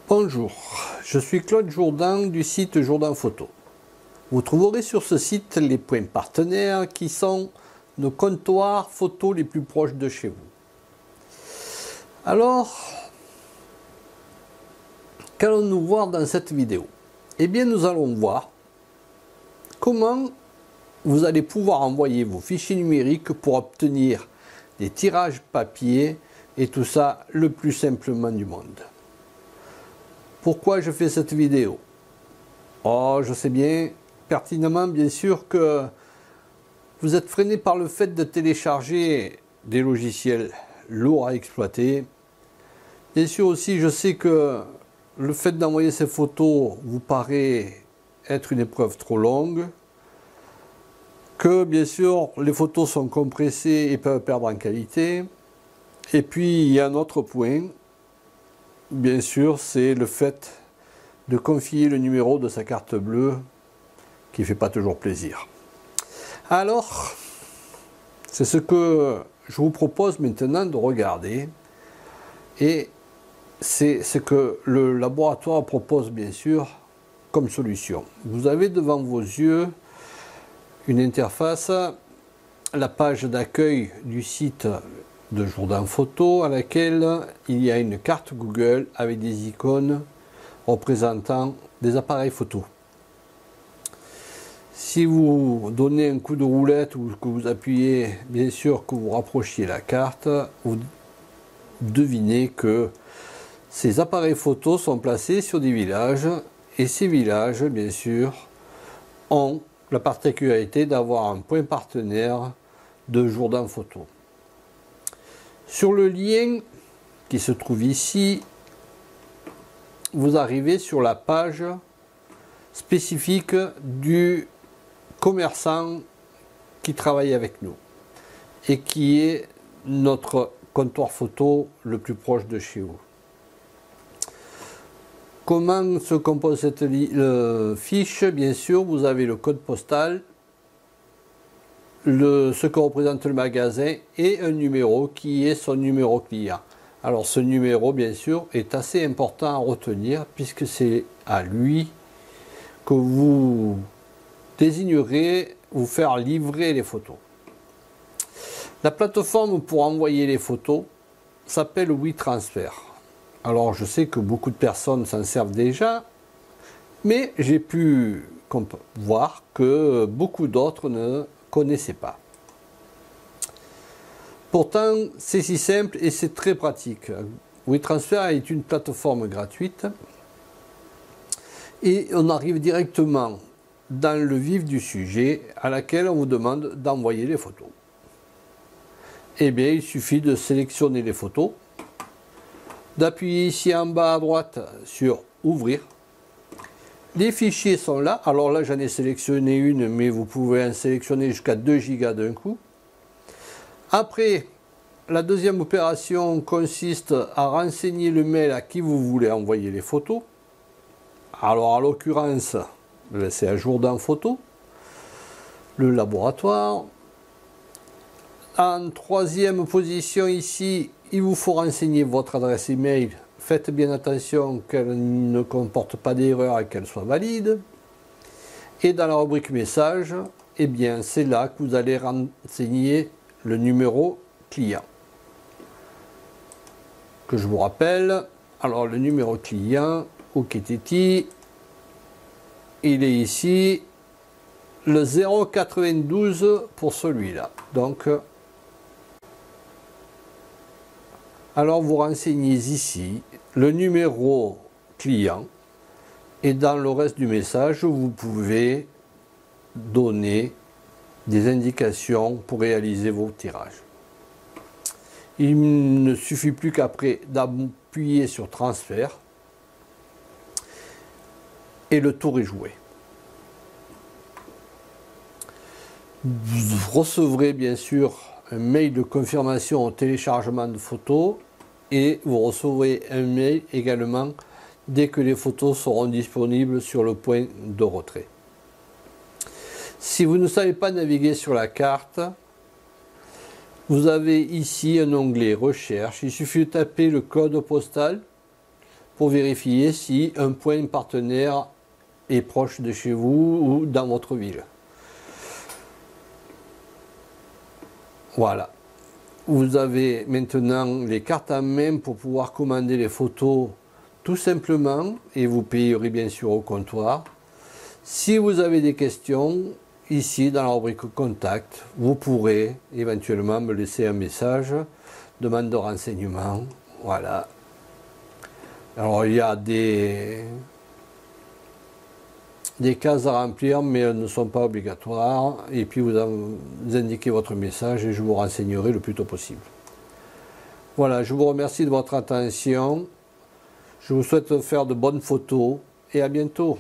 Bonjour, je suis Claude Jourdan du site Jourdan Photo. Vous trouverez sur ce site les points partenaires qui sont nos comptoirs photos les plus proches de chez vous. Alors, qu'allons-nous voir dans cette vidéo? Eh bien, nous allons voir comment vous allez pouvoir envoyer vos fichiers numériques pour obtenir des tirages papier et tout ça le plus simplement du monde. Pourquoi je fais cette vidéo? Oh, je sais bien, pertinemment bien sûr que vous êtes freiné par le fait de télécharger des logiciels lourds à exploiter. Bien sûr aussi, je sais que le fait d'envoyer ces photos vous paraît être une épreuve trop longue, que bien sûr les photos sont compressées et peuvent perdre en qualité. Et puis il y a un autre point, bien sûr, c'est le fait de confier le numéro de sa carte bleue qui ne fait pas toujours plaisir. Alors, c'est ce que je vous propose maintenant de regarder et c'est ce que le laboratoire propose bien sûr comme solution. Vous avez devant vos yeux une interface, la page d'accueil du site de Jourdan Photo à laquelle il y a une carte Google avec des icônes représentant des appareils photo. Si vous donnez un coup de roulette ou que vous appuyez, bien sûr que vous rapprochiez la carte, vous devinez que ces appareils photo sont placés sur des villages et ces villages, bien sûr, ont la particularité d'avoir un point partenaire de Jourdan Photo. Sur le lien qui se trouve ici, vous arrivez sur la page spécifique du commerçant qui travaille avec nous et qui est notre comptoir photo le plus proche de chez vous. Comment se compose cette fiche? Bien sûr, vous avez le code postal, ce que représente le magasin et un numéro qui est son numéro client. Alors ce numéro, bien sûr, est assez important à retenir puisque c'est à lui que vous désignerez vous faire livrer les photos. La plateforme pour envoyer les photos s'appelle WeTransfer. Alors je sais que beaucoup de personnes s'en servent déjà, mais j'ai pu voir que beaucoup d'autres ne connaissaient pas. Pourtant, c'est si simple et c'est très pratique. WeTransfer est une plateforme gratuite et on arrive directement dans le vif du sujet à laquelle on vous demande d'envoyer les photos. Eh bien, il suffit de sélectionner les photos, d'appuyer ici en bas à droite sur Ouvrir. Les fichiers sont là. Alors là, j'en ai sélectionné une, mais vous pouvez en sélectionner jusqu'à 2 Go d'un coup. Après, la deuxième opération consiste à renseigner le mail à qui vous voulez envoyer les photos. Alors, en l'occurrence, c'est à Jourdan Photo, le laboratoire. En troisième position ici, il vous faut renseigner votre adresse email. Faites bien attention qu'elle ne comporte pas d'erreur et qu'elle soit valide. Et dans la rubrique message, eh bien, c'est là que vous allez renseigner le numéro client. Que je vous rappelle, alors le numéro client, où qu'était-il? Il est ici, le 092 pour celui-là. Donc, alors vous renseignez ici le numéro client et dans le reste du message, vous pouvez donner des indications pour réaliser vos tirages. Il ne suffit plus qu'après d'appuyer sur transfert et le tour est joué. Vous recevrez bien sûr un mail de confirmation au téléchargement de photos et vous recevrez un mail également dès que les photos seront disponibles sur le point de retrait. Si vous ne savez pas naviguer sur la carte, vous avez ici un onglet recherche. Il suffit de taper le code postal pour vérifier si un point partenaire est proche de chez vous ou dans votre ville. Voilà. Vous avez maintenant les cartes en main pour pouvoir commander les photos tout simplement et vous payerez bien sûr au comptoir. Si vous avez des questions, ici dans la rubrique contact, vous pourrez éventuellement me laisser un message, demande de renseignement. Voilà. Alors il y a des cases à remplir, mais elles ne sont pas obligatoires. Et puis vous indiquez votre message et je vous renseignerai le plus tôt possible. Voilà, je vous remercie de votre attention. Je vous souhaite de faire de bonnes photos et à bientôt.